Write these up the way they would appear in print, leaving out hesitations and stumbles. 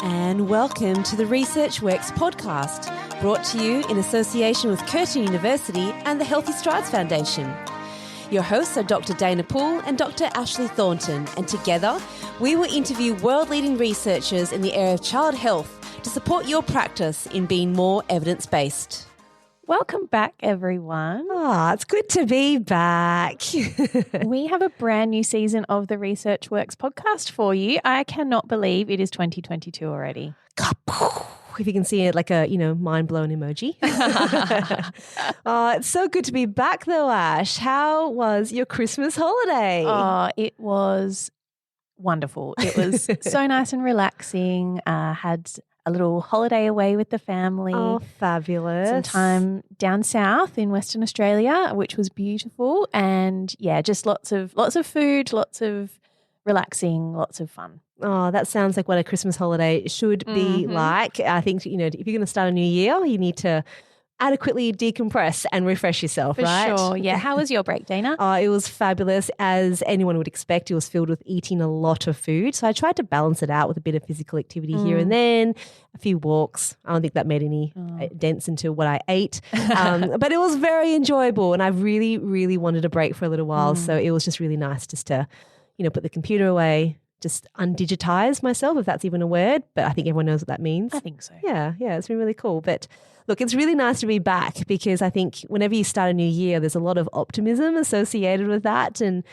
And welcome to the Research Works podcast, brought to you in association with Curtin University and the Healthy Strides Foundation. Your hosts are Dr. Dana Poole and Dr. Ashleigh Thornton, and together we will interview world-leading researchers in the area of child health to support your practice in being more evidence-based. Welcome back, everyone. It's good to be back. We have a brand new season of the Research Works podcast for you. I cannot believe it is 2022 already. If you can see it like a, mind-blown emoji. It's so good to be back though, Ash. How was your Christmas holiday? It was wonderful. It was so nice and relaxing. Had a little holiday away with the family. Oh, fabulous. Some time down south in Western Australia, which was beautiful. And yeah, just lots of food, lots of relaxing, lots of fun. Oh, that sounds like what a Christmas holiday should be like. I think, if you're going to start a new year, you need to adequately decompress and refresh yourself, right? For sure, yeah. How was your break, Dana? It was fabulous. As anyone would expect, it was filled with eating a lot of food. So I tried to balance it out with a bit of physical activity here and then, a few walks. I don't think that made any dents into what I ate. But it was very enjoyable, and I really, really wanted a break for a little while. So it was just really nice just to, put the computer away, just undigitize myself, if that's even a word, but I think everyone knows what that means. I think so. Yeah, it's been really cool. But look, it's really nice to be back because I think whenever you start a new year, there's a lot of optimism associated with that. And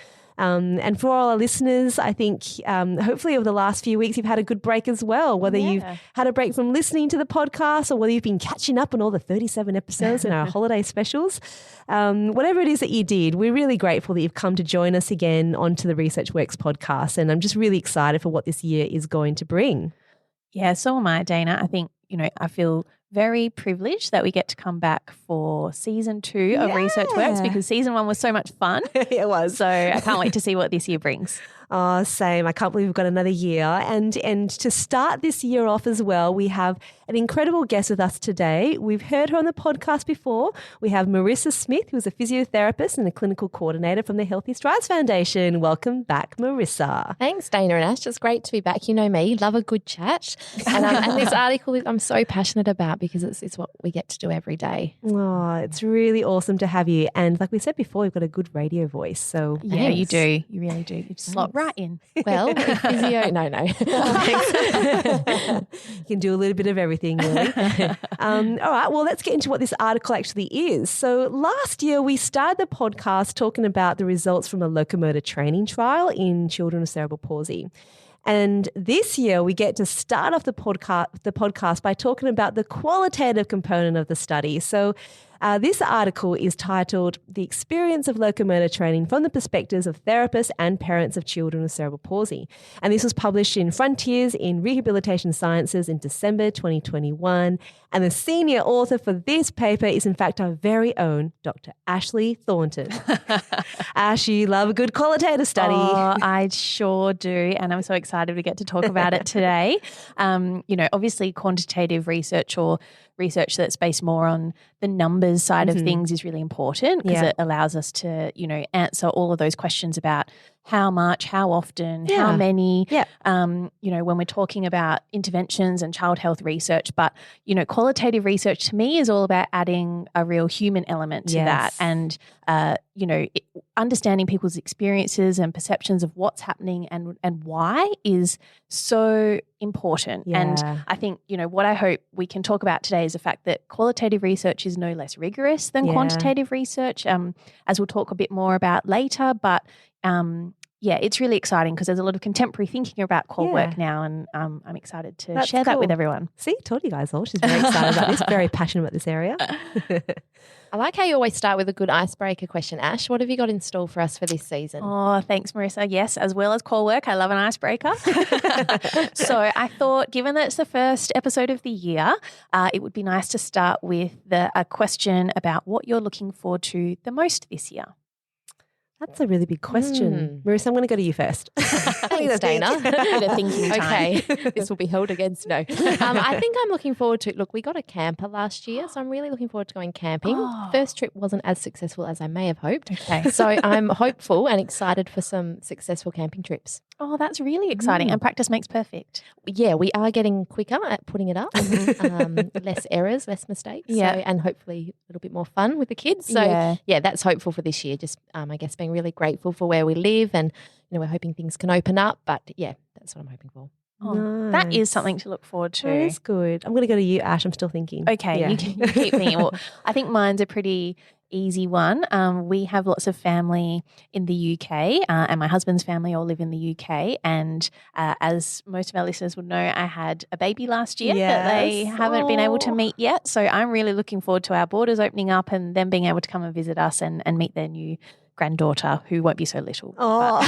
for all our listeners, I think hopefully over the last few weeks, you've had a good break as well, whether you've had a break from listening to the podcast or whether you've been catching up on all the 37 episodes in our holiday specials. Whatever it is that you did, we're really grateful that you've come to join us again onto the Research Works podcast. And I'm just really excited for what this year is going to bring. Yeah, so am I, Dana. I think, I feel very privileged that we get to come back for season 2 of Research Works because season 1 was so much fun. It was. So I can't wait to see what this year brings. Oh, same. I can't believe we've got another year. And to start this year off as well, we have an incredible guest with us today. We've heard her on the podcast before. We have Marissa Smith, who's a physiotherapist and a clinical coordinator from the Healthy Strides Foundation. Welcome back, Marissa. Thanks, Dana and Ash. It's great to be back. You know me, love a good chat. And this article I'm so passionate about because it's what we get to do every day. Oh, it's really awesome to have you. And like we said before, you've got a good radio voice. So yeah, thanks. You do. You really do. You slot right in. Well, physio, no. You can do a little bit of everything, really. All right, well, let's get into what this article actually is. So last year, we started the podcast talking about the results from a locomotor training trial in children with cerebral palsy. And this year, we get to start off the podcast by talking about the qualitative component of the study. So this article is titled The Experience of Locomotor Training from the Perspectives of Therapists and Parents of Children with Cerebral Palsy. And this was published in Frontiers in Rehabilitation Sciences in December 2021. And the senior author for this paper is, in fact, our very own Dr. Ashleigh Thornton. Ash, you love a good qualitative study. Oh, I sure do. And I'm so excited we get to talk about it today. Obviously quantitative research or research that's based more on the numbers side of things is really important because it allows us to, answer all of those questions about how much, how often, how many, when we're talking about interventions and child health research. But, qualitative research to me is all about adding a real human element to that and, understanding people's experiences and perceptions of what's happening and why is so important. Yeah. And I think, what I hope we can talk about today is the fact that qualitative research is no less rigorous than quantitative research, as we'll talk a bit more about later. But it's really exciting because there's a lot of contemporary thinking about qual work now, and I'm excited to share that with everyone. See, told you guys all. She's very excited about this, very passionate about this area. I like how you always start with a good icebreaker question. Ash, what have you got in store for us for this season? Oh, thanks, Marissa. Yes, as well as qual work, I love an icebreaker. So I thought, given that it's the first episode of the year, it would be nice to start with a question about what you're looking forward to the most this year. That's a really big question. Marissa, I'm going to go to you first. Thanks, Dana. Bit of thinking time. Okay, this will be held against no. I think I'm looking forward to, look, we got a camper last year, so I'm really looking forward to going camping. First trip wasn't as successful as I may have hoped. Okay. So I'm hopeful and excited for some successful camping trips. Oh, that's really exciting. And practice makes perfect. Yeah, we are getting quicker at putting it up. Less errors, less mistakes. Yeah. So, and hopefully a little bit more fun with the kids. So yeah, that's hopeful for this year. Just I guess being really grateful for where we live, and we're hoping things can open up. But yeah, that's what I'm hoping for. Oh, nice. That is something to look forward to. That is good. I'm going to go to you, Ash. I'm still thinking. Okay, you keep thinking. Well, I think mine's a pretty easy one. We have lots of family in the UK, and my husband's family all live in the UK. And as most of our listeners would know, I had a baby last year that they haven't been able to meet yet. So I'm really looking forward to our borders opening up and them being able to come and visit us and meet their new granddaughter, who won't be so little. Oh,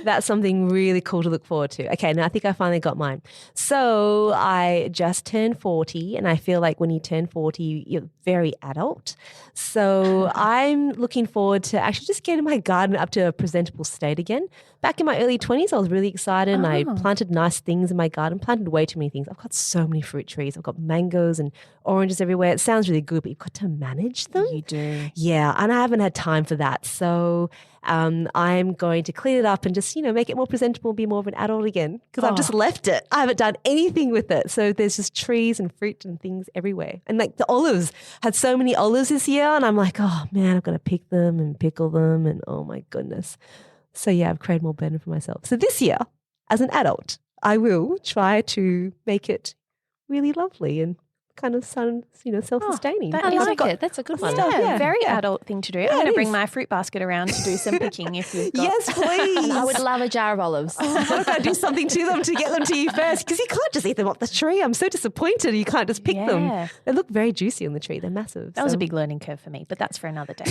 that's something really cool to look forward to. Okay, now I think I finally got mine. So I just turned 40, and I feel like when you turn 40, you're very adult. So I'm looking forward to actually just getting my garden up to a presentable state again. Back in my early 20s, I was really excited and I planted nice things in my garden, planted way too many things. I've got so many fruit trees. I've got mangoes and oranges everywhere. It sounds really good, but you've got to manage them. You do. Yeah, and I haven't had time for that. So I'm going to clean it up and just, make it more presentable, be more of an adult again, because I've just left it. I haven't done anything with it. So there's just trees and fruit and things everywhere. And like the olives, had so many olives this year, and I'm like, oh man, I've got to pick them and pickle them, and oh my goodness. So yeah, I've created more burden for myself. So this year, as an adult, I will try to make it really lovely and kind of self-sustaining. That I is like it. That's a good one. Yeah, very adult thing to do. I'm going to bring my fruit basket around to do some picking if you've got. Yes, please. I would love a jar of olives. I've got to do something to them to get them to you first, because you can't just eat them off the tree. I'm so disappointed you can't just pick them. They look very juicy on the tree. They're massive. That was a big learning curve for me, but that's for another day.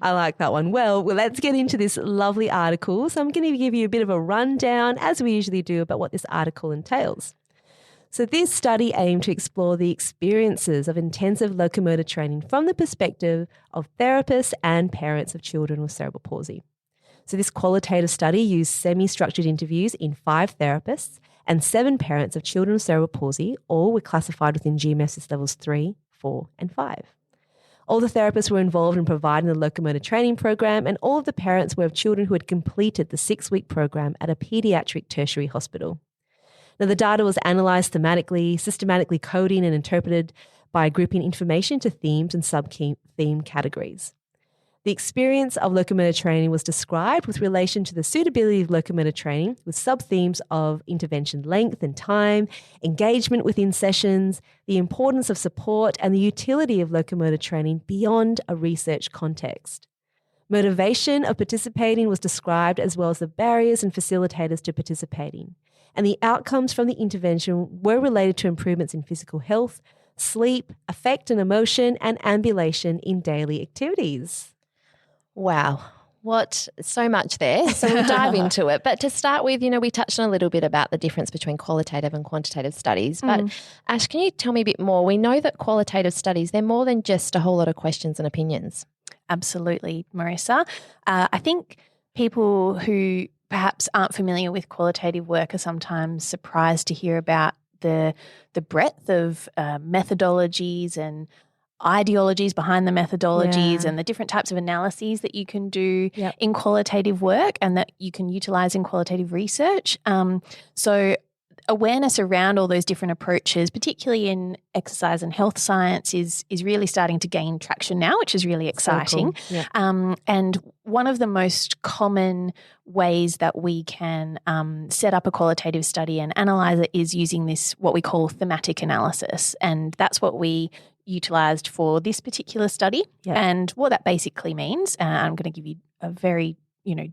I like that one. Well, let's get into this lovely article. So I'm going to give you a bit of a rundown, as we usually do, about what this article entails. So this study aimed to explore the experiences of intensive locomotor training from the perspective of therapists and parents of children with cerebral palsy. So this qualitative study used semi-structured interviews in 5 therapists and 7 parents of children with cerebral palsy. All were classified within GMSS levels 3, 4 and 5. All the therapists were involved in providing the locomotor training program, and all of the parents were of children who had completed the 6-week program at a paediatric tertiary hospital. Now, the data was analysed thematically, systematically coding and interpreted by grouping information into themes and sub-theme categories. The experience of locomotor training was described with relation to the suitability of locomotor training, with sub-themes of intervention length and time, engagement within sessions, the importance of support, and the utility of locomotor training beyond a research context. Motivation of participating was described, as well as the barriers and facilitators to participating. And the outcomes from the intervention were related to improvements in physical health, sleep, affect and emotion, and ambulation in daily activities. Wow. So much there. So we'll dive into it. But to start with, we touched on a little bit about the difference between qualitative and quantitative studies. But Ash, can you tell me a bit more? We know that qualitative studies, they're more than just a whole lot of questions and opinions. Absolutely, Marissa. I think people who perhaps aren't familiar with qualitative work are sometimes surprised to hear about the breadth of methodologies and ideologies behind the methodologies and the different types of analyses that you can do in qualitative work and that you can utilize in qualitative research. So awareness around all those different approaches, particularly in exercise and health science, is really starting to gain traction now, which is really exciting. So cool. And one of the most common ways that we can set up a qualitative study and analyze it is using this, what we call thematic analysis. And that's what we utilized for this particular study. Yeah. And what that basically means, I'm going to give you a very,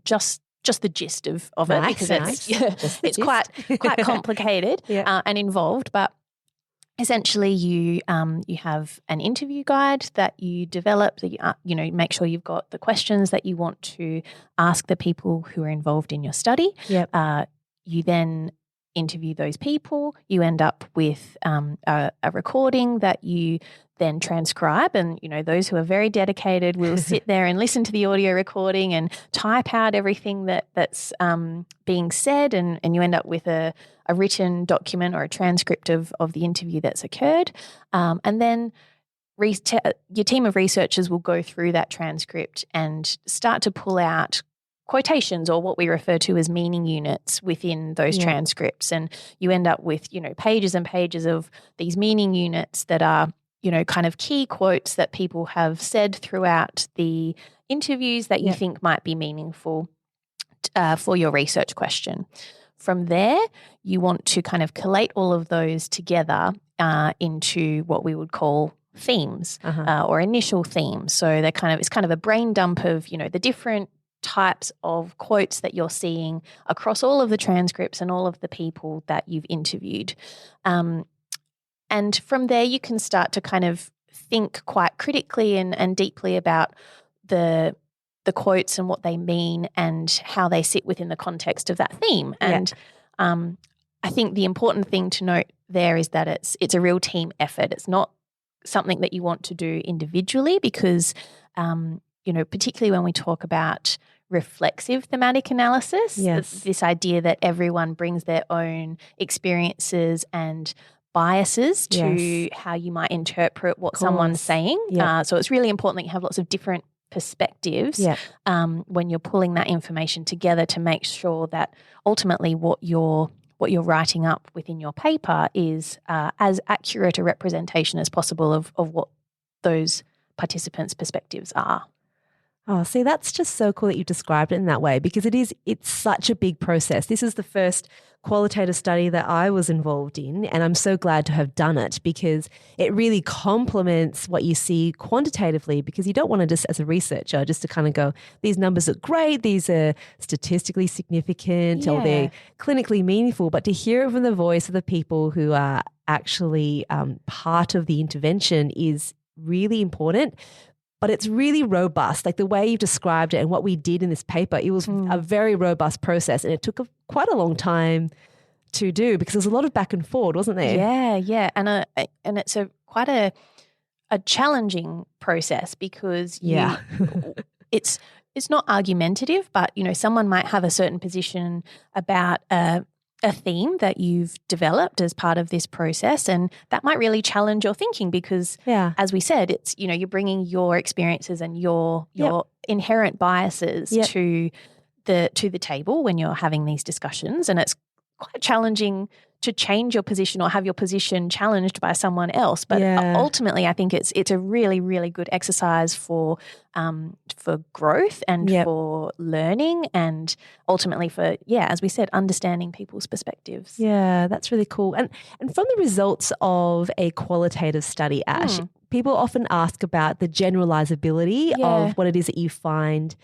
just the gist of it, because it's quite complicated and involved. But essentially, you have an interview guide that you develop. That you make sure you've got the questions that you want to ask the people who are involved in your study. Yep. You then interview those people. You end up with a recording that you then transcribe, and those who are very dedicated will sit there and listen to the audio recording and type out everything that's being said, and you end up with a written document or a transcript of the interview that's occurred, and then your team of researchers will go through that transcript and start to pull out quotations, or what we refer to as meaning units within those transcripts, and you end up with pages and pages of these meaning units that are kind of key quotes that people have said throughout the interviews that you think might be meaningful for your research question. From there, you want to kind of collate all of those together into what we would call themes or initial themes. So it's kind of a brain dump of the different types of quotes that you're seeing across all of the transcripts and all of the people that you've interviewed. And from there, you can start to kind of think quite critically and deeply about the quotes and what they mean and how they sit within the context of that theme. And I think the important thing to note there is that it's a real team effort. It's not something that you want to do individually, because particularly when we talk about reflexive thematic analysis, this idea that everyone brings their own experiences and biases to how you might interpret what someone's saying. So it's really important that you have lots of different perspectives when you're pulling that information together to make sure that ultimately what you're writing up within your paper is as accurate a representation as possible of what those participants' perspectives are. Oh, see, that's just so cool that you described it in that way, because it's such a big process. This is the first qualitative study that I was involved in, and I'm so glad to have done it, because it really complements what you see quantitatively, because you don't want to just, as a researcher, just to kind of go, these numbers are great, these are statistically significant or they're clinically meaningful, but to hear it from the voice of the people who are actually part of the intervention is really important. But it's really robust, like the way you described it and what we did in this paper. It was a very robust process, and it took quite a long time to do, because there's a lot of back and forward, wasn't there? Yeah, and it's quite a challenging process, because it's not argumentative, but someone might have a certain position about a theme that you've developed as part of this process, and that might really challenge your thinking, because as we said, it's you're bringing your experiences and your inherent biases to the table when you're having these discussions, and it's quite challenging to change your position or have your position challenged by someone else. But ultimately, I think it's a really, really good exercise for growth and for learning, and ultimately for, as we said, understanding people's perspectives. Yeah, that's really cool. And from the results of a qualitative study, Ash, people often ask about the generalizability of what it is that you find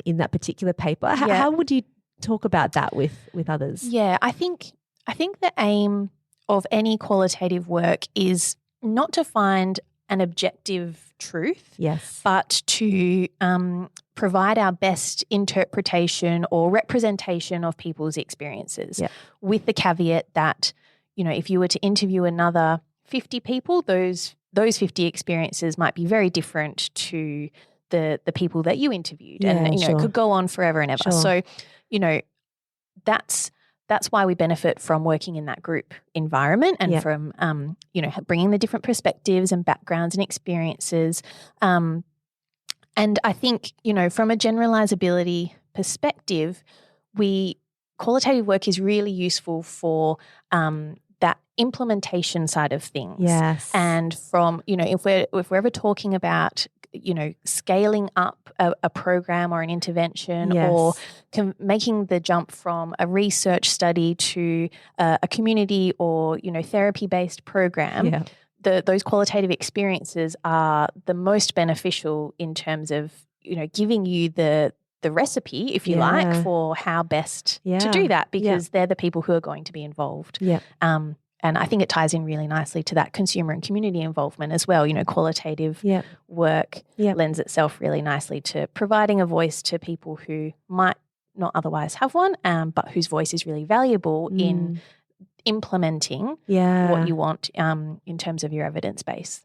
in that particular paper. How would you talk about that with others? Yeah, I think the aim of any qualitative work is not to find an objective truth, but to provide our best interpretation or representation of people's experiences, with the caveat that, if you were to interview another 50 people, those 50 experiences might be very different to the people that you interviewed, and it could go on forever and ever. So, that's why we benefit from working in that group environment, and from, bringing the different perspectives and backgrounds and experiences. And I think, from a generalizability perspective, qualitative work is really useful for that implementation side of things. Yes. And from, if we're ever talking about scaling up a program or an intervention, or making the jump from a research study to a community or, therapy-based program, those qualitative experiences are the most beneficial in terms of, giving you the recipe, if you like, for how best to do that, because they're the people who are going to be involved. And I think it ties in really nicely to that consumer and community involvement as well. Qualitative work lends itself really nicely to providing a voice to people who might not otherwise have one, but whose voice is really valuable in implementing what you want in terms of your evidence base.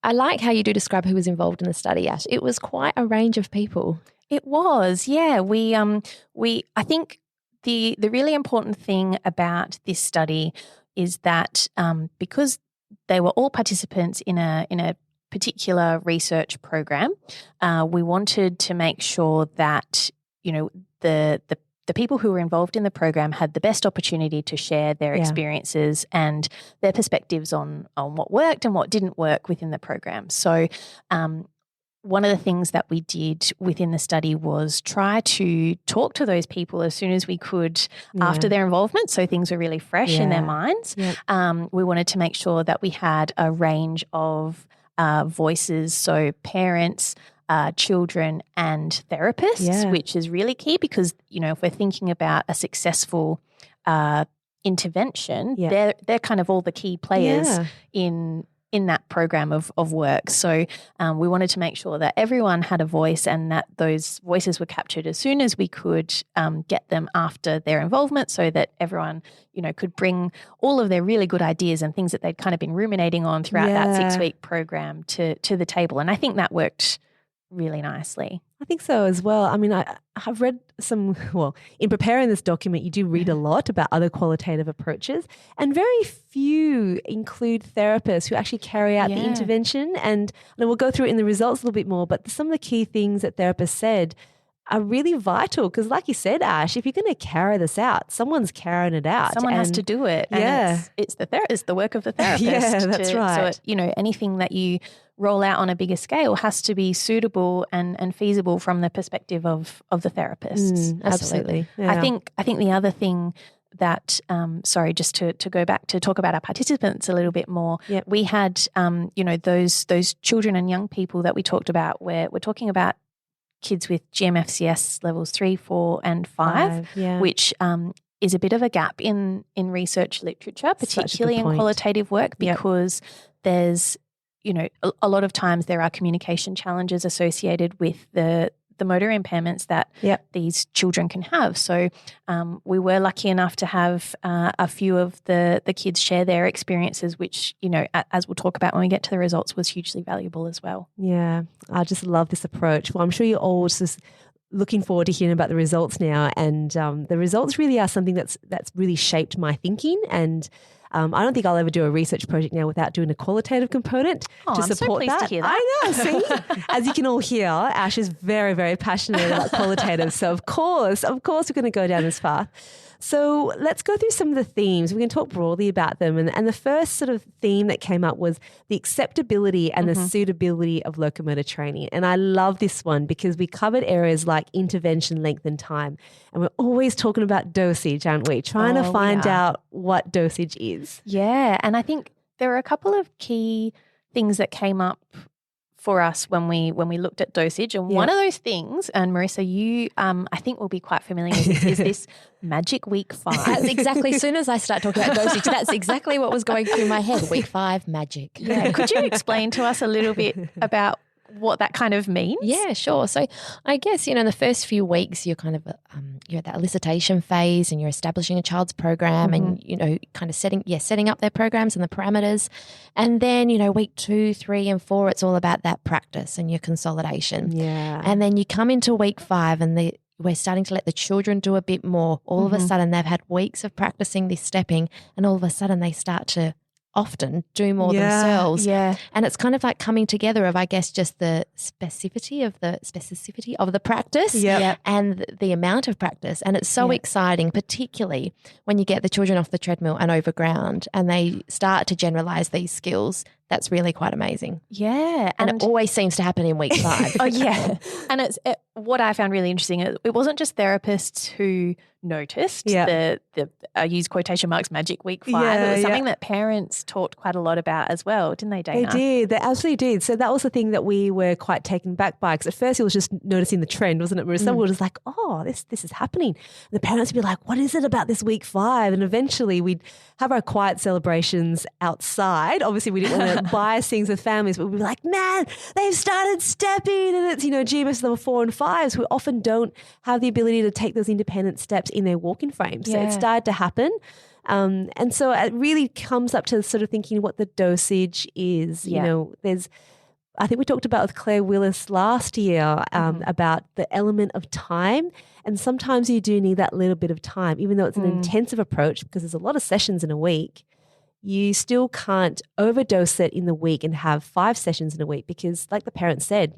I like how you do describe who was involved in the study, Ash. It was quite a range of people. It was, yeah. I think the really important thing about this study is that because they were all participants in a particular research program, we wanted to make sure that the people who were involved in the program had the best opportunity to share their experiences and their perspectives on what worked and what didn't work within the program. So one of the things that we did within the study was try to talk to those people as soon as we could after their involvement, so things were really fresh in their minds. We wanted to make sure that we had a range of voices, so parents, children and therapists, which is really key because, if we're thinking about a successful intervention, they're kind of all the key players in that program of work. So we wanted to make sure that everyone had a voice and that those voices were captured as soon as we could get them after their involvement so that everyone, could bring all of their really good ideas and things that they'd kind of been ruminating on throughout that 6-week program to the table. And I think that worked really nicely. I think so as well. I mean, I've read in preparing this document, you do read a lot about other qualitative approaches, and very few include therapists who actually carry out the intervention. And we'll go through it in the results a little bit more, but some of the key things that therapists said are really vital because, like you said, Ash, if you're going to carry this out, someone's carrying it out. Someone has to do it. And it's the work of the therapist. Yeah, that's right. So, anything that you roll out on a bigger scale has to be suitable and feasible from the perspective of the therapists. Absolutely. Yeah. I think the other thing that, just to go back to talk about our participants a little bit more, we had, those children and young people that we talked about where we're talking about kids with GMFCS levels 3, 4 and 5, which is a bit of a gap in research literature, particularly in qualitative work because there's, a lot of times there are communication challenges associated with the motor impairments that these children can have. So we were lucky enough to have a few of the kids share their experiences, which, as we'll talk about when we get to the results, was hugely valuable as well. Yeah, I just love this approach. Well, I'm sure you're all just looking forward to hearing about the results now. And the results really are something that's really shaped my thinking. And I don't think I'll ever do a research project now without doing a qualitative component to support I'm so pleased that. to hear that. I know, see? As you can all hear, Ash is very, very passionate about qualitative. So of course, we're going to go down this path. So let's go through some of the themes. We can talk broadly about them. And the first sort of theme that came up was the acceptability and the suitability of locomotor training. And I love this one because we covered areas like intervention length and time. And we're always talking about dosage, aren't we? Trying to find out what dosage is. Yeah. And I think there are a couple of key things that came up for us when we looked at dosage. And one of those things, and Marissa, you I think will be quite familiar with this, is this magic week 5. That's exactly, as soon as I start talking about dosage, that's exactly what was going through my head. Week 5, magic. Yeah. Could you explain to us a little bit about what that kind of means? Yeah, sure. So I guess, in the first few weeks, you're kind of, you're at that elicitation phase and you're establishing a child's program and, kind of setting up their programs and the parameters. And then, week 2, 3 and 4, it's all about that practice and your consolidation. Yeah. And then you come into week 5 and we're starting to let the children do a bit more. All of a sudden they've had weeks of practicing this stepping and all of a sudden they start to often do more themselves. Yeah. And it's kind of like coming together of, I guess, just the specificity of the practice and the amount of practice. And it's so exciting, particularly when you get the children off the treadmill and over ground and they start to generalize these skills. That's really quite amazing. Yeah. And it always seems to happen in week 5. Oh, yeah. And what I found really interesting, it wasn't just therapists who noticed the I use quotation marks magic week 5. It was something that parents talked quite a lot about as well, didn't they, Dana? They did. They absolutely did. So that was the thing that we were quite taken back by because at first it was just noticing the trend, wasn't it, Marissa? We were just like, oh, this is happening. And the parents would be like, what is it about this week 5? And eventually we'd have our quiet celebrations outside. Obviously we didn't want bias things with families, but we'll be like, man, they've started stepping, and it's, GMS level 4 and 5, who often don't have the ability to take those independent steps in their walking frame. So it started to happen. And so it really comes up to sort of thinking what the dosage is. I think we talked about with Claire Willis last year about the element of time. And sometimes you do need that little bit of time, even though it's an intensive approach, because there's a lot of sessions in a week. You still can't overdose it in the week and have 5 sessions in a week, because like the parent said,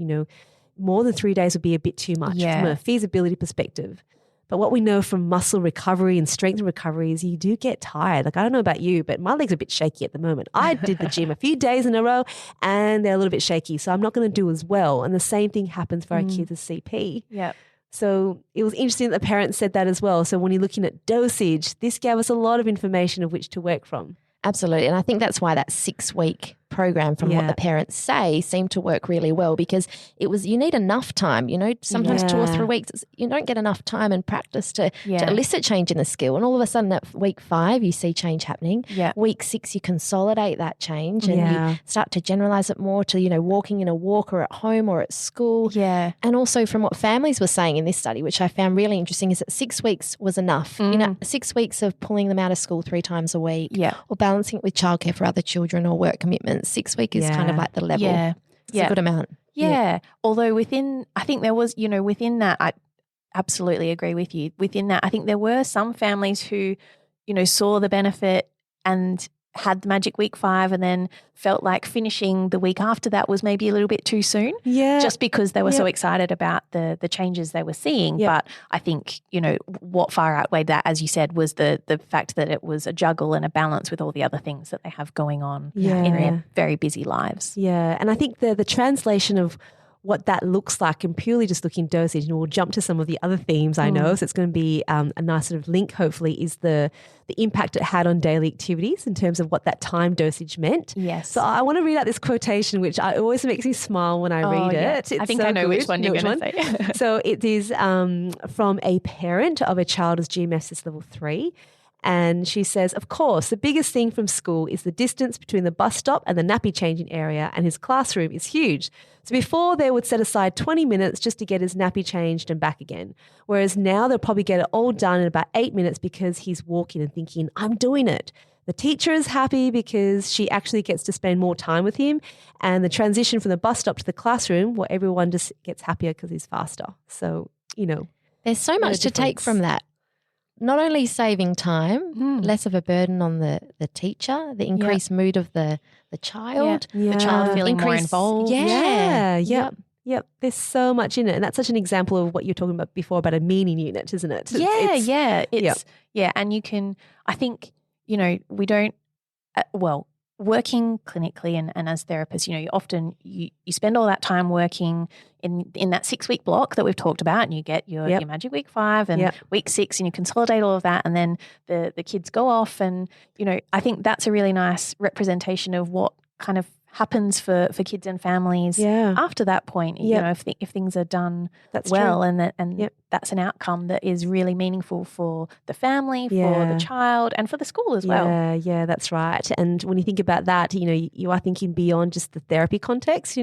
more than 3 days would be a bit too much from a feasibility perspective. But what we know from muscle recovery and strength recovery is you do get tired. Like, I don't know about you, but my legs are a bit shaky at the moment. I did the gym a few days in a row and they're a little bit shaky. So I'm not going to do as well. And the same thing happens for our kids as CP. Yeah. So it was interesting that the parents said that as well. So when you're looking at dosage, this gave us a lot of information of which to work from. Absolutely. And I think that's why that 6-week program, from what the parents say, seemed to work really well, because you need enough time, sometimes 2 or 3 weeks, you don't get enough time and practice to elicit change in the skill. And all of a sudden at week 5, you see change happening. Yeah. Week 6, you consolidate that change and you start to generalize it more to, walking in a walk or at home or at school. Yeah. And also from what families were saying in this study, which I found really interesting, is that 6 weeks was enough. 6 weeks of pulling them out of school 3 times a week or balancing it with childcare for other children or work commitments. 6 weeks is kind of like the level. Yeah. It's a good amount. Yeah. Although I think there was, within that, I absolutely agree with you. Within that, I think there were some families who, saw the benefit and had the magic week 5 and then felt like finishing the week after that was maybe a little bit too soon. Yeah. Just because they were so excited about the changes they were seeing. Yeah. But I think, what far outweighed that, as you said, was the fact that it was a juggle and a balance with all the other things that they have going on in their very busy lives. Yeah. And I think the translation of what that looks like, and purely just looking dosage, and we'll jump to some of the other themes I know, so it's going to be a nice sort of link, hopefully, is the impact it had on daily activities in terms of what that time dosage meant. Yes. So I want to read out this quotation, which always makes me smile when I read it. I think I know which one you're going to say. So it is from a parent of a child who's GMS level 3. And she says, of course, the biggest thing from school is the distance between the bus stop and the nappy changing area, and his classroom is huge. So before, they would set aside 20 minutes just to get his nappy changed and back again. Whereas now they'll probably get it all done in about 8 minutes because he's walking and thinking, I'm doing it. The teacher is happy because she actually gets to spend more time with him. And the transition from the bus stop to the classroom, well, everyone just gets happier because he's faster. So, there's so much to take from that. Not only saving time, less of a burden on the teacher, the increased mood of the child. Yeah. The child feeling more involved. Yep. There's so much in it. And that's such an example of what you're talking about before about a meaning unit, isn't it? And you can, I think, we don't, working clinically and as therapists, you often you spend all that time working in that 6-week block that we've talked about, and you get your magic week 5 and week 6, and you consolidate all of that, and then the kids go off, and I think that's a really nice representation of what kind of happens for kids and families after that point. If things are done that's that's an outcome that is really meaningful for the family, for the child, and for the school as well. Yeah, that's right. And when you think about that, you are thinking beyond just the therapy context.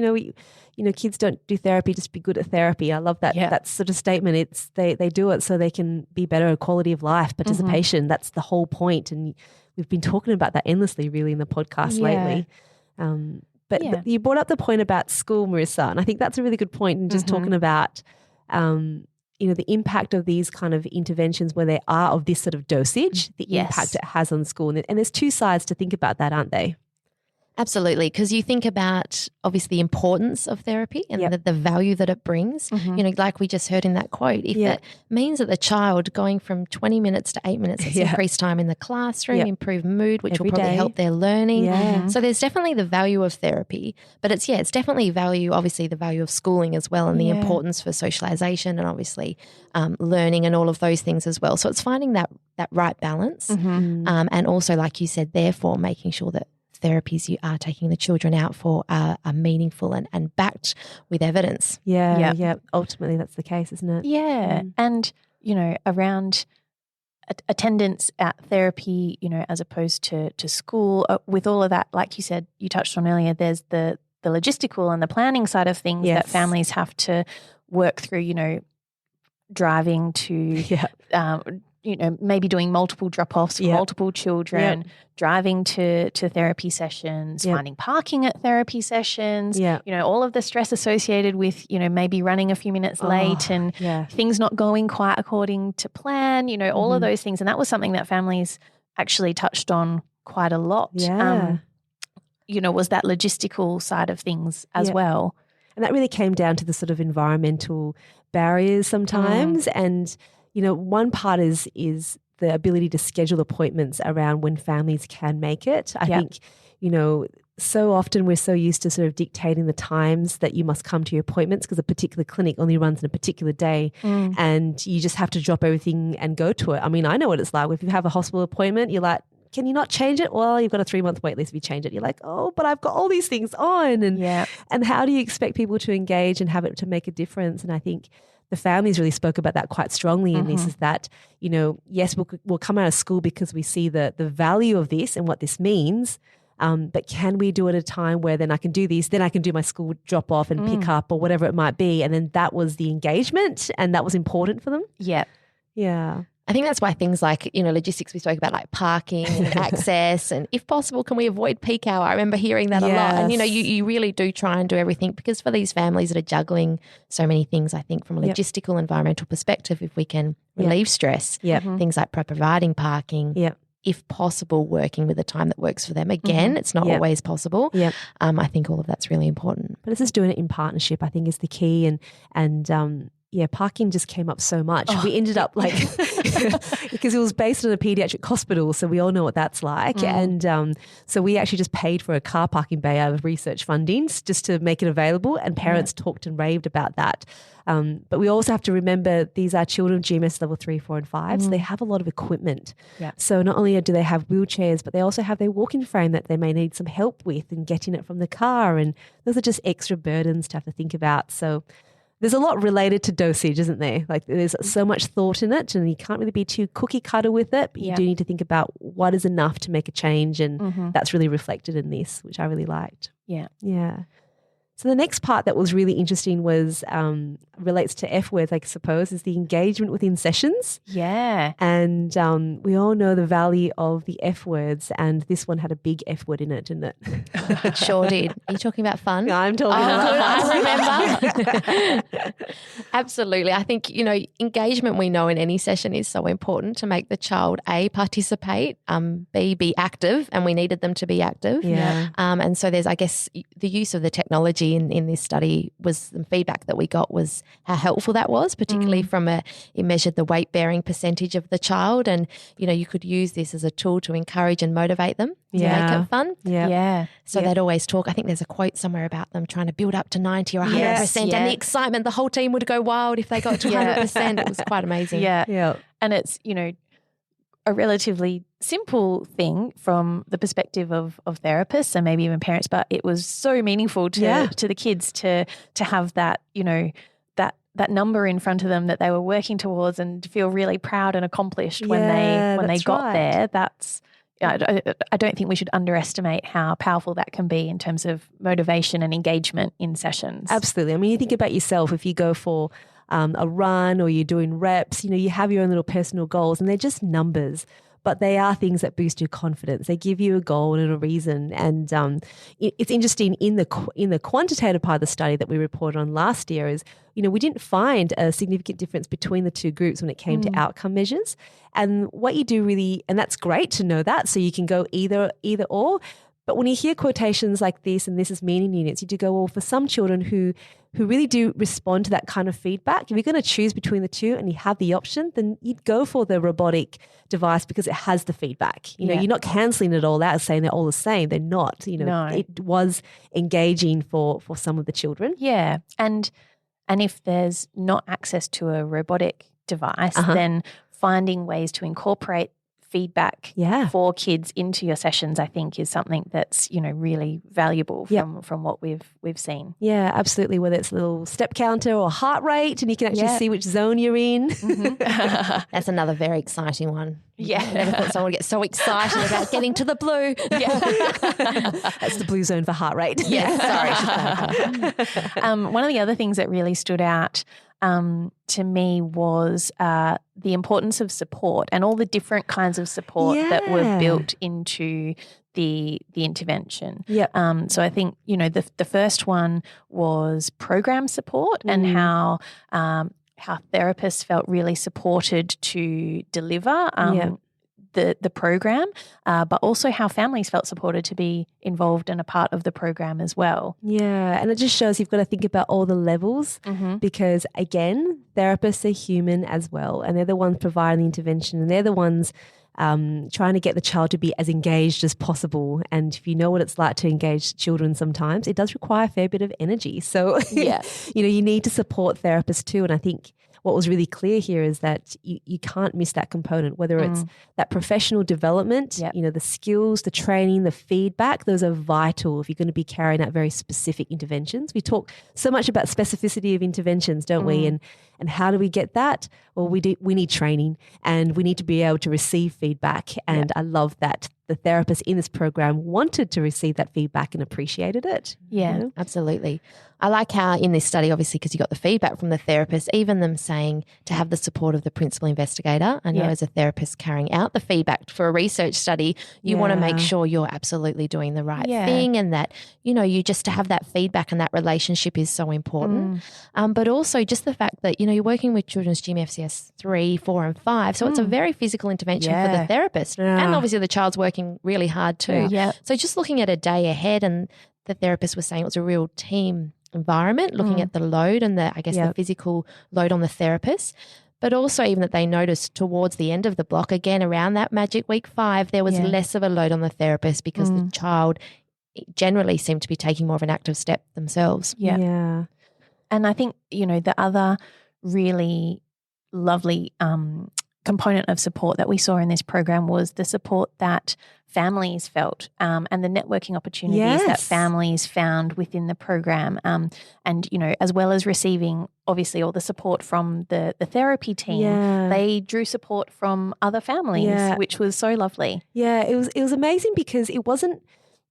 Kids don't do therapy just to be good at therapy. I love that sort of statement. It's they do it so they can be better at quality of life, participation. That's the whole point. And we've been talking about that endlessly, really, in the podcast lately. But you brought up the point about school, Marissa, and I think that's a really good point. And just talking about, the impact of these kind of interventions where they are of this sort of dosage, the impact it has on school. And there's 2 sides to think about that, aren't they? Absolutely, because you think about obviously the importance of therapy and the value that it brings. Like we just heard in that quote, if it means that the child going from 20 minutes to 8 minutes, it's increased time in the classroom, improved mood, which will probably help their learning. So there's definitely the value of therapy, but it's definitely obviously the value of schooling as well, and the importance for socialization and obviously learning and all of those things as well. So it's finding that right balance, and also, like you said, therefore making sure that therapies you are taking the children out for are meaningful and backed with evidence. Yeah. Ultimately, that's the case, isn't it? Yeah. And, around attendance at therapy, as opposed to school, with all of that, like you said, you touched on earlier, there's the logistical and the planning side of things that families have to work through, driving to, maybe doing multiple drop-offs for multiple children, driving to therapy sessions, finding parking at therapy sessions, all of the stress associated with, maybe running a few minutes late and things not going quite according to plan, all of those things. And that was something that families actually touched on quite a lot. Was that logistical side of things as well. And that really came down to the sort of environmental barriers sometimes. And, one part is the ability to schedule appointments around when families can make it. I think, so often we're so used to sort of dictating the times that you must come to your appointments because a particular clinic only runs on a particular day and you just have to drop everything and go to it. I mean, I know what it's like. If you have a hospital appointment, you're like, can you not change it? Well, you've got a 3-month wait list if you change it. You're like, oh, but I've got all these things on. And how do you expect people to engage and have it to make a difference? And I think the families really spoke about that quite strongly in this, is that, yes, we'll come out of school because we see the value of this and what this means, but can we do it at a time where then I can do this, then I can do my school drop off and pick up or whatever it might be. And then that was the engagement and that was important for them. Yeah. I think that's why things like, logistics we spoke about, like parking and access, and if possible, can we avoid peak hour? I remember hearing that a lot. And, you really do try and do everything, because for these families that are juggling so many things, I think from a logistical, environmental perspective, if we can relieve stress, things like providing parking, if possible, working with a time that works for them. Again, it's not always possible. I think all of that's really important. But it's just doing it in partnership, I think, is the key. And parking just came up so much. We ended up because it was based on a pediatric hospital, so we all know what that's like. And so we actually just paid for a car parking bay out of research fundings just to make it available, and parents talked and raved about that. But we also have to remember these are children of GMS level 3, 4 and 5, so they have a lot of equipment. So not only do they have wheelchairs, but they also have their walking frame that they may need some help with and getting it from the car, and those are just extra burdens to have to think about. So there's a lot related to dosage, isn't there? Like there's so much thought in it, and you can't really be too cookie cutter with it, but you do need to think about what is enough to make a change, and that's really reflected in this, which I really liked. Yeah. So the next part that was really interesting was relates to F words, I suppose, is the engagement within sessions. And we all know the value of the F words, and this one had a big F word in it, didn't it? It sure did. Are you talking about fun? Yeah, I'm talking about fun. I remember. Absolutely. I think, engagement, we know in any session is so important to make the child, A, participate, B, be active, and we needed them to be active. And so there's, I guess, the use of the technology in this study was some feedback that we got was how helpful that was, particularly from it measured the weight bearing percentage of the child, and you could use this as a tool to encourage and motivate them to make it fun. So they'd always talk, I think there's a quote somewhere about them trying to build up to 90 or 100%, and the excitement, the whole team would go wild if they got to 100%. It was quite amazing. And it's a relatively simple thing from the perspective of therapists and maybe even parents, but it was so meaningful to the kids to have that, that number in front of them that they were working towards, and to feel really proud and accomplished when they got there. That's I don't think we should underestimate how powerful that can be in terms of motivation and engagement in sessions. Absolutely. I mean, you think about yourself, if you go for a run or you're doing reps, you have your own little personal goals, and they're just numbers, but they are things that boost your confidence. They give you a goal and a reason. And it's interesting in the quantitative part of the study that we reported on last year is, we didn't find a significant difference between the two groups when it came to outcome measures. And what you do really, and that's great to know that, so you can go either or. But when you hear quotations like this, and this is meaning units, you do go, well, for some children who really do respond to that kind of feedback, if you're going to choose between the two and you have the option, then you'd go for the robotic device because it has the feedback. You're not cancelling it all out, saying they're all the same. They're not. No. It was engaging for some of the children. Yeah. And if there's not access to a robotic device, then finding ways to incorporate feedback for kids into your sessions, I think, is something that's, really valuable from what we've seen. Yeah, absolutely. Whether it's a little step counter or heart rate, and you can actually see which zone you're in. Mm-hmm. That's another very exciting one. Yeah. I never thought someone would get so excited about getting to the blue. That's the blue zone for heart rate. Yeah, sorry. One of the other things that really stood out to me was the importance of support and all the different kinds of support that were built into the intervention. So I think, the first one was program support and how therapists felt really supported to deliver the program, but also how families felt supported to be involved and a part of the program as well. Yeah, and it just shows you've got to think about all the levels because, again, therapists are human as well, and they're the ones providing the intervention, and they're the ones trying to get the child to be as engaged as possible. And if you know what it's like to engage children sometimes, it does require a fair bit of energy. So, you need to support therapists too. And I think what was really clear here is that you can't miss that component, whether it's that professional development, the skills, the training, the feedback, those are vital if you're going to be carrying out very specific interventions. We talk so much about specificity of interventions, don't we? And how do we get that? Well, we need training, and we need to be able to receive feedback. And I love that the therapists in this program wanted to receive that feedback and appreciated it. Yeah, absolutely. I like how in this study, obviously, because you got the feedback from the therapist, even them saying to have the support of the principal investigator. I know as a therapist carrying out the feedback for a research study, you want to make sure you're absolutely doing the right thing, and that, you just to have that feedback and that relationship is so important. But also just the fact that, you're working with children's GMFCS 3, 4 and 5. So it's a very physical intervention for the therapist. And obviously the child's working really hard too. So just looking at a day ahead, and the therapist was saying it was a real team environment, looking at the load and the physical load on the therapist, but also even that they noticed towards the end of the block, again around that magic week 5, there was less of a load on the therapist because the child generally seemed to be taking more of an active step themselves. And I think, the other really lovely component of support that we saw in this program was the support that families felt and the networking opportunities that families found within the program. And, as well as receiving obviously all the support from the therapy team, they drew support from other families, which was so lovely. Yeah, it was amazing because it wasn't,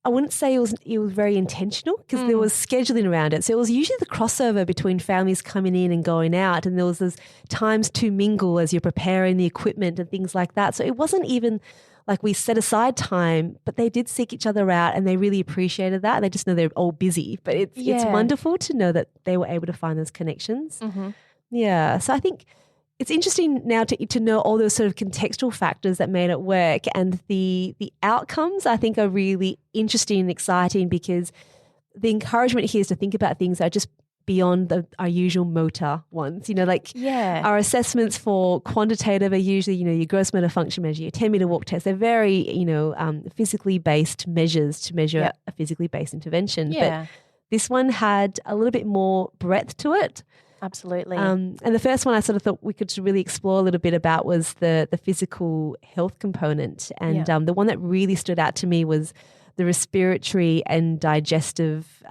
I wouldn't say it was very intentional because there was scheduling around it. So it was usually the crossover between families coming in and going out, and there was those times to mingle as you're preparing the equipment and things like that. So it wasn't even like we set aside time, but they did seek each other out and they really appreciated that. They just know they're all busy, but it's wonderful to know that they were able to find those connections. Yeah, so I think it's interesting now to know all those sort of contextual factors that made it work, and the outcomes I think are really interesting and exciting because the encouragement here is to think about things that are just beyond our usual motor ones. Our assessments for quantitative are usually, your gross motor function measure, your 10-meter walk test. They're very, physically based measures to measure a physically based intervention. But this one had a little bit more breadth to it. Absolutely. And the first one I sort of thought we could really explore a little bit about was the physical health component. And the one that really stood out to me was the respiratory and digestive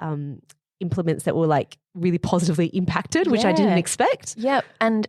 implements that were really positively impacted, which I didn't expect. Yeah. And,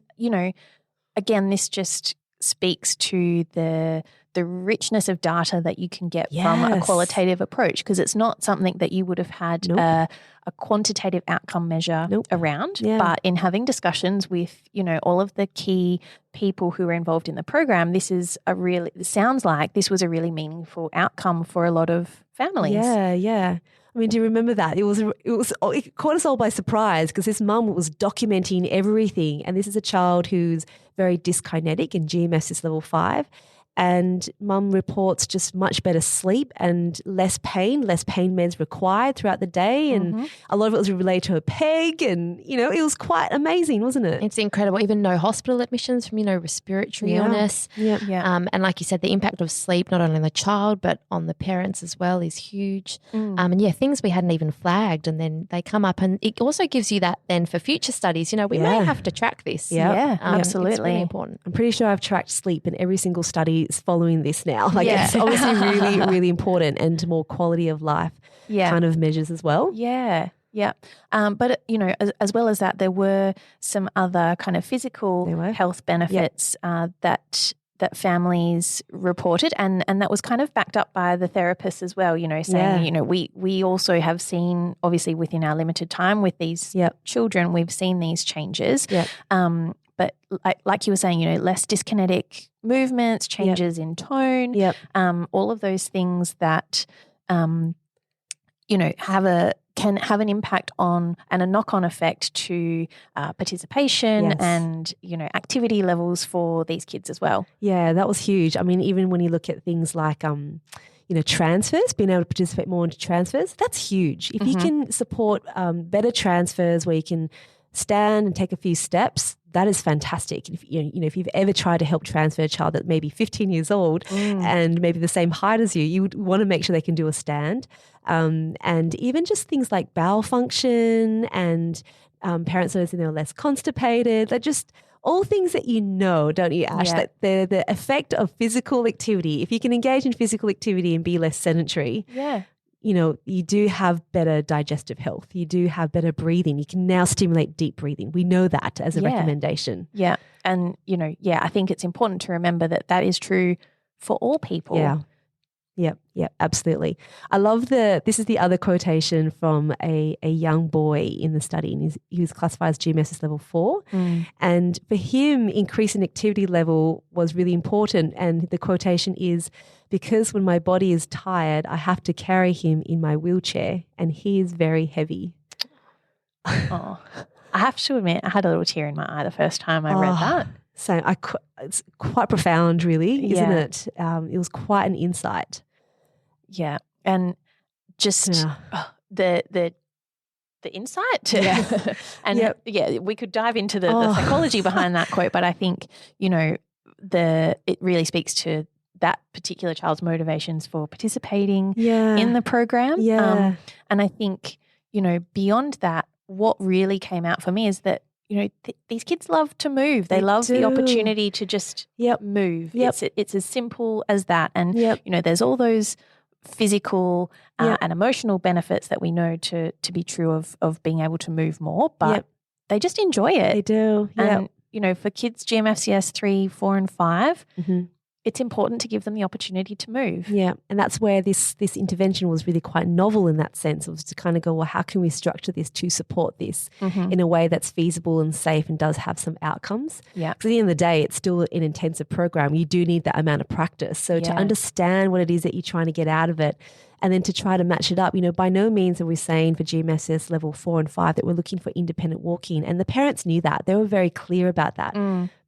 again, this just speaks to the richness of data that you can get from a qualitative approach, because it's not something that you would have had a quantitative outcome measure around. But in having discussions with, all of the key people who are involved in the program, it sounds like this was a really meaningful outcome for a lot of families. Yeah. I mean, do you remember that? It caught us all by surprise because this mum was documenting everything, and this is a child who's very dyskinetic in GMS level 5. And mum reports just much better sleep and less pain meds required throughout the day. And a lot of it was related to her PEG, and, it was quite amazing, wasn't it? It's incredible. Even no hospital admissions from, respiratory illness. And like you said, the impact of sleep, not only on the child, but on the parents as well, is huge. And things we hadn't even flagged, and then they come up, and it also gives you that then for future studies, we may have to track this. Absolutely. It's really important. I'm pretty sure I've tracked sleep in every single study is following this now. Like Yeah. it's obviously really, really important, and more quality of life kind of measures as well. Yeah. Yeah. But, as well as that, there were some other kind of physical health benefits that families reported, and that was kind of backed up by the therapists as well, saying, we also have seen, obviously within our limited time with these children, we've seen these changes. But like you were saying, less dyskinetic movements, changes in tone, all of those things that, can have an impact on and a knock-on effect to participation and, activity levels for these kids as well. Yeah, that was huge. I mean, even when you look at things like, transfers, being able to participate more into transfers, that's huge. If you can support better transfers where you can stand and take a few steps, that is fantastic. If you've ever tried to help transfer a child that may be 15 years old and maybe the same height as you, you would want to make sure they can do a stand. And even just things like bowel function and parents noticing they're less constipated. They're just all things that don't you, Ash? That the effect of physical activity. If you can engage in physical activity and be less sedentary, you do have better digestive health. You do have better breathing. You can now stimulate deep breathing. We know that as a recommendation. Yeah. And, I think it's important to remember that is true for all people. Yeah, absolutely. I love this is the other quotation from a young boy in the study, and he was classified as GMSS level 4. And for him, increasing activity level was really important. And the quotation is, because when my body is tired, I have to carry him in my wheelchair, and he is very heavy. Oh, I have to admit, I had a little tear in my eye the first time I read that. So it's quite profound, really, isn't it? It was quite an insight. Yeah, and just the insight, and we could dive into the psychology behind that quote, but I think it really speaks to that particular child's motivations for participating in the program. And I think beyond that, what really came out for me is that these kids love to move. They love the opportunity to just move. It's as simple as that, and there's all those physical and emotional benefits that we know to be true of being able to move more, but they just enjoy it. They do. And, for kids GMFCS 3, 4 and 5, it's important to give them the opportunity to move. Yeah, and that's where this intervention was really quite novel in that sense. It was to kind of go, well, how can we structure this to support this in a way that's feasible and safe and does have some outcomes? Yeah. Because at the end of the day, it's still an intensive program. You do need that amount of practice. So to understand what it is that you're trying to get out of it, and then to try to match it up, by no means are we saying for GMSS level 4 and 5 that we're looking for independent walking. And the parents knew that. They were very clear about that.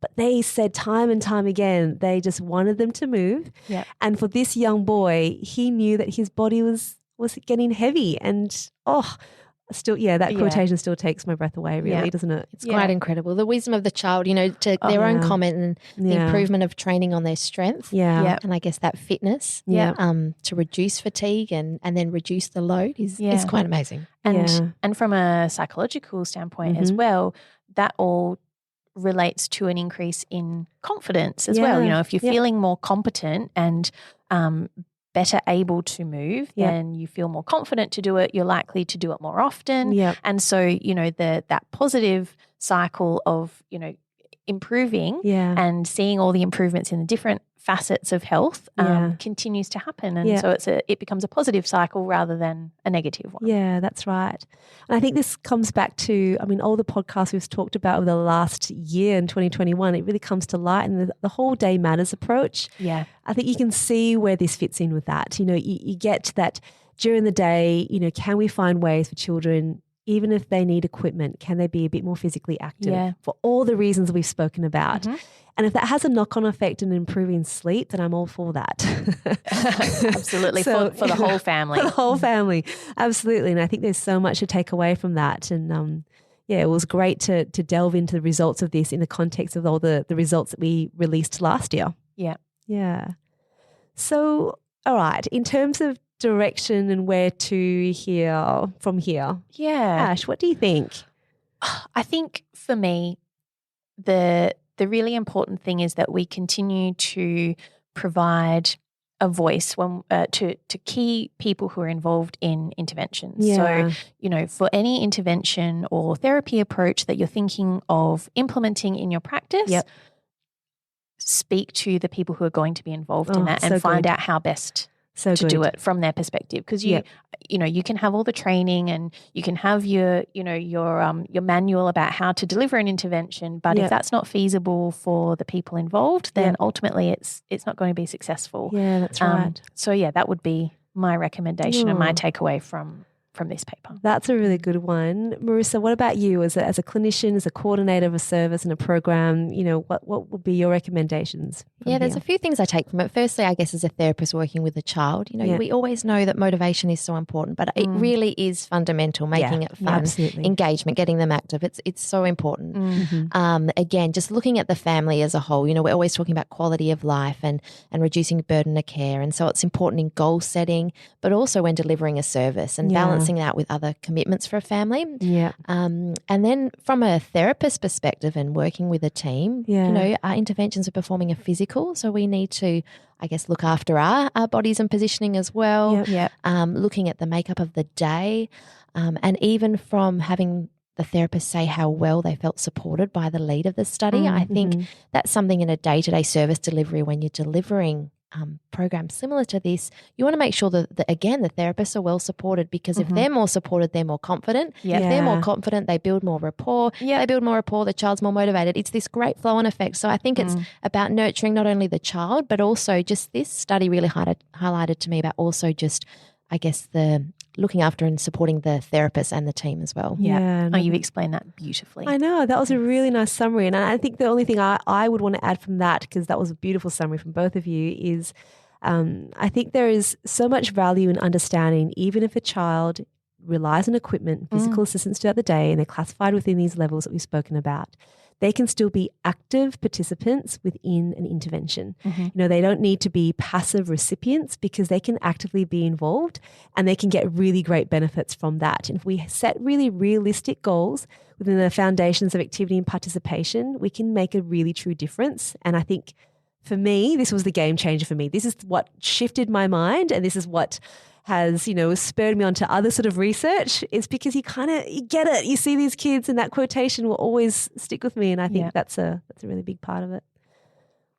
But they said time and time again, they just wanted them to move. Yeah. And for this young boy, he knew that his body was getting heavy. And that quotation still takes my breath away, really, doesn't it? It's quite incredible. The wisdom of the child, to their own comment and the improvement of training on their strength. Yeah. And I guess that fitness to reduce fatigue and then reduce the load is quite amazing. And from a psychological standpoint as well, that all relates to an increase in confidence as well. If you're feeling more competent and better able to move, then you feel more confident to do it. You're likely to do it more often. And so, that positive cycle of, improving and seeing all the improvements in the different facets of health continues to happen. And so it becomes a positive cycle rather than a negative one. Yeah, that's right. And I think this comes back to, all the podcasts we've talked about over the last year in 2021, it really comes to light in the whole day matters approach. Yeah. I think you can see where this fits in with that. You get that during the day, can we find ways for children, even if they need equipment, can they be a bit more physically active for all the reasons we've spoken about? And if that has a knock-on effect in improving sleep, then I'm all for that. Absolutely, for the whole family. For the whole family, absolutely. And I think there's so much to take away from that. And it was great to delve into the results of this in the context of all the results that we released last year. Yeah. Yeah. So, all right, in terms of direction and where to from here. Yeah. Ash, what do you think? I think for me, the really important thing is that we continue to provide a voice to key people who are involved in interventions. Yeah. So, for any intervention or therapy approach that you're thinking of implementing in your practice, speak to the people who are going to be involved in that and find out how best to do it from their perspective. Because you can have all the training and you can have your manual about how to deliver an intervention, but if that's not feasible for the people involved, then ultimately it's not going to be successful. Yeah, that's right. So that would be my recommendation and my takeaway from this paper. That's a really good one. Marissa, what about you as a clinician, as a coordinator of a service and a program? What would be your recommendations? There's a few things I take from it. Firstly, I guess as a therapist working with a child, we always know that motivation is so important, but it really is fundamental, making it fun, engagement, getting them active. It's so important. Mm-hmm. Again, just looking at the family as a whole, we're always talking about quality of life and reducing burden of care. And so it's important in goal setting, but also when delivering a service and balancing that with other commitments for a family. Yeah. And then from a therapist perspective and working with a team, our interventions are performing a physical, so we need to, I guess, look after our bodies and positioning as well. Looking at the makeup of the day, and even from having the therapist say how well they felt supported by the lead of the study. I think that's something in a day-to-day service delivery when you're delivering programs similar to this, you want to make sure that, again, the therapists are well supported, because if they're more supported, they're more confident. If they're more confident, they build more rapport. They build more rapport, the child's more motivated. It's this great flow-on effect. So I think it's about nurturing not only the child, but also just this study really highlighted to me about also just, I guess, the looking after and supporting the therapist and the team as well. You've explained that beautifully. I know. That was a really nice summary. And I think the only thing I would want to add from that, because that was a beautiful summary from both of you, is I think there is so much value in understanding, even if a child relies on equipment and physical assistance throughout the day and they're classified within these levels that we've spoken about, they can still be active participants within an intervention. They don't need to be passive recipients, because they can actively be involved and they can get really great benefits from that. And if we set really realistic goals within the foundations of activity and participation, we can make a really true difference. And I think for me, this was the game changer for me. This is what shifted my mind, and this is what has, spurred me onto other sort of research. It's because you get it. You see these kids, and that quotation will always stick with me. And I think that's a really big part of it.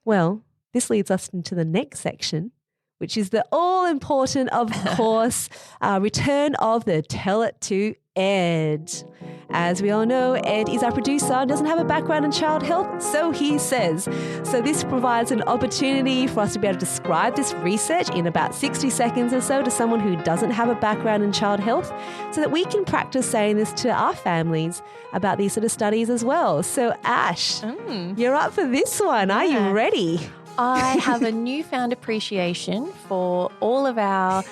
Well, this leads us into the next section, which is the all-important, of course, return of the Tell It to Ed. As we all know, Ed is our producer and doesn't have a background in child health, so he says. So this provides an opportunity for us to be able to describe this research in about 60 seconds or so to someone who doesn't have a background in child health, so that we can practice saying this to our families about these sort of studies as well. So Ash, you're up for this one. Are you ready? I have a newfound appreciation for all of our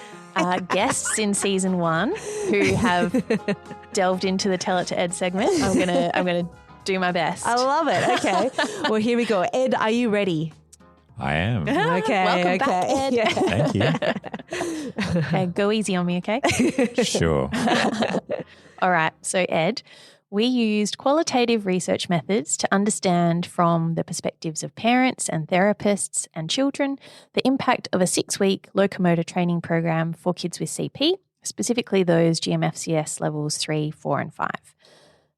guests in season 1 who have delved into the Tell It to Ed segment. I'm gonna do my best. I love it. Okay. Well, here we go. Ed, are you ready? I am. Okay. Welcome back, Ed. Yeah. Thank you. Okay, go easy on me, okay? Sure. All right. So, Ed, we used qualitative research methods to understand, from the perspectives of parents and therapists and children, the impact of a 6-week locomotor training program for kids with CP, specifically those GMFCS levels 3, 4 and 5.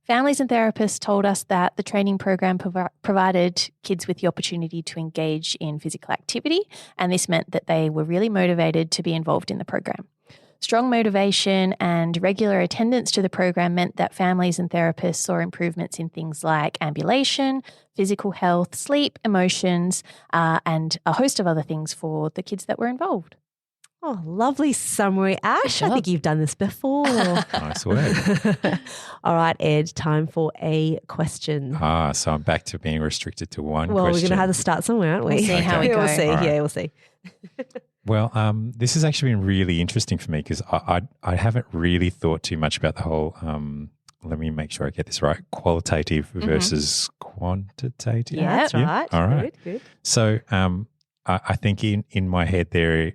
Families and therapists told us that the training program provided kids with the opportunity to engage in physical activity, and this meant that they were really motivated to be involved in the program. Strong motivation and regular attendance to the program meant that families and therapists saw improvements in things like ambulation, physical health, sleep, emotions, and a host of other things for the kids that were involved. Oh, lovely summary, Ash. I think you've done this before. Nice work. All right, Ed, time for a question. So I'm back to being restricted to one question. Well, we're going to have to start somewhere, aren't we? We'll see how we go. We'll see. Right. Yeah, we'll see. Well, this has actually been really interesting for me, because I haven't really thought too much about the whole, let me make sure I get this right, qualitative versus quantitative. Yeah, that's right. All right. Good. So I think in my head there,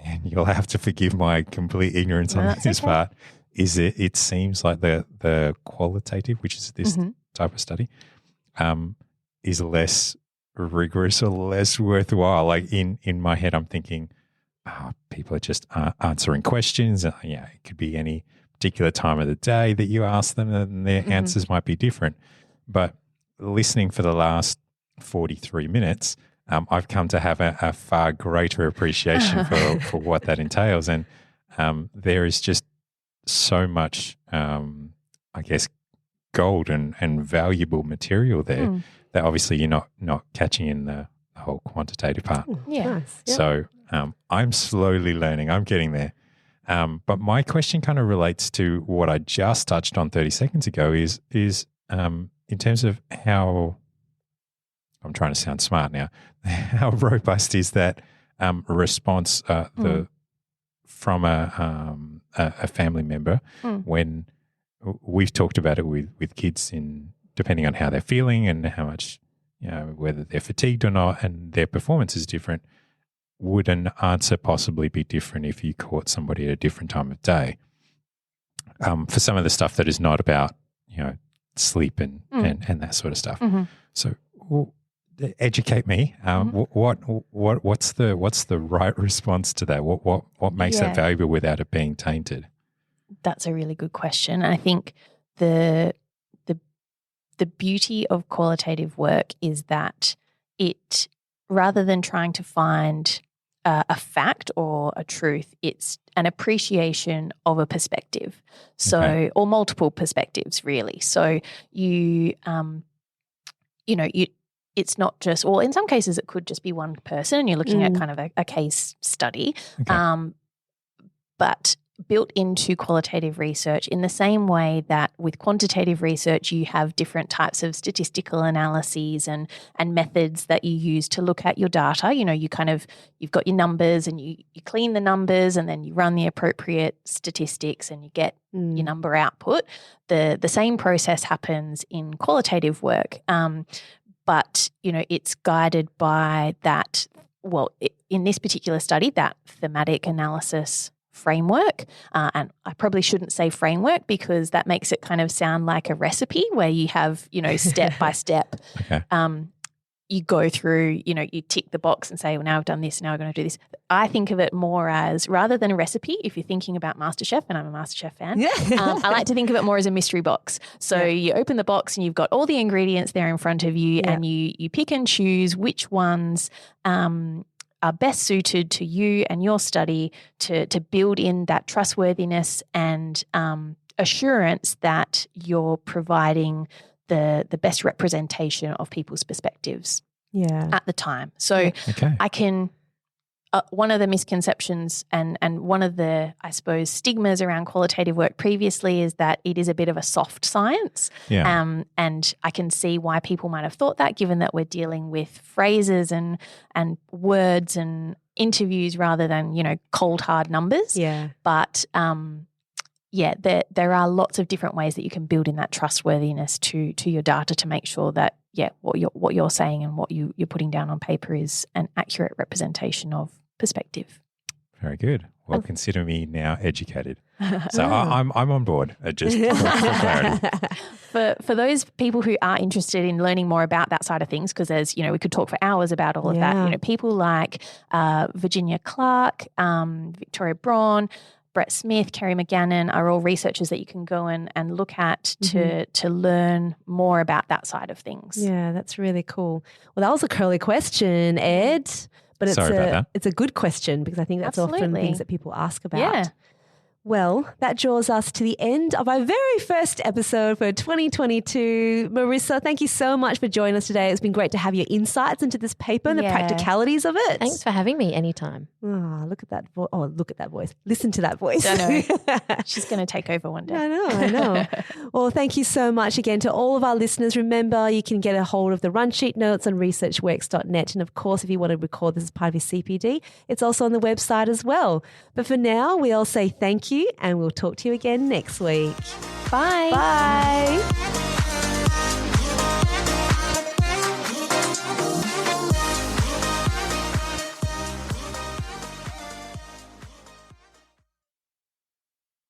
and you'll have to forgive my complete ignorance on this part, is it seems like the qualitative, which is this type of study, is less rigorous or less worthwhile. Like in my head, I'm thinking, people are just answering questions. It could be any particular time of the day that you ask them, and their answers might be different. But listening for the last 43 minutes, I've come to have a far greater appreciation for what that entails. And there is just so much, I guess, gold and valuable material there that obviously you're not catching in the whole quantitative part. Nice. Yep. So I'm slowly learning. I'm getting there. But my question kind of relates to what I just touched on 30 seconds ago is in terms of how, I'm trying to sound smart now, how robust is that response from a family member when we've talked about it with kids depending on how they're feeling and how much, whether they're fatigued or not, and their performance is different. Would an answer possibly be different if you caught somebody at a different time of day? For some of the stuff that is not about, sleep and that sort of stuff. So educate me. What's the right response to that? What makes that valuable without it being tainted? That's a really good question. I think the beauty of qualitative work is that it, rather than trying to find a fact or a truth, it's an appreciation of a perspective. So, or multiple perspectives, really. So it's not just, well, in some cases it could just be one person and you're looking at kind of a case study, but built into qualitative research in the same way that with quantitative research you have different types of statistical analyses and methods that you use to look at your data. You've got your numbers and you clean the numbers and then you run the appropriate statistics and you get your number output. The same process happens in qualitative work, but it's guided by that, in this particular study, that thematic analysis framework. And I probably shouldn't say framework because that makes it kind of sound like a recipe where you have, step by step. You go through, you tick the box and say, well, now I've done this, now I'm going to do this. I think of it more as, rather than a recipe, if you're thinking about MasterChef, and I'm a MasterChef fan, I like to think of it more as a mystery box. So you open the box and you've got all the ingredients there in front of you and you pick and choose which ones are best suited to you and your study to build in that trustworthiness and assurance that you're providing the best representation of people's perspectives at the time. So I can one of the misconceptions and one of the, I suppose, stigmas around qualitative work previously is that it is a bit of a soft science. And I can see why people might have thought that, given that we're dealing with phrases and words and interviews rather than, cold hard numbers. But there are lots of different ways that you can build in that trustworthiness to your data to make sure that what you're saying and what you're putting down on paper is an accurate representation of perspective. Very good. Well, consider me now educated. So I'm on board. Just for clarity. For those people who are interested in learning more about that side of things, because there's, we could talk for hours about all of that. People like Virginia Clark, Victoria Braun, Brett Smith, Kerry McGannon are all researchers that you can go and look at to learn more about that side of things. Yeah, that's really cool. Well, that was a curly question, Ed. But it's a good question because I think that's often things that people ask about. Yeah. Well, that draws us to the end of our very first episode for 2022. Marissa, thank you so much for joining us today. It's been great to have your insights into this paper and the practicalities of it. Thanks for having me anytime. Oh, look at that look at that voice. Listen to that voice. I know. She's going to take over one day. I know. Well, thank you so much again to all of our listeners. Remember, you can get a hold of the run sheet notes on researchworks.net. And of course, if you want to record this as part of your CPD, it's also on the website as well. But for now, we all say thank you and we'll talk to you again next week. Bye. Bye.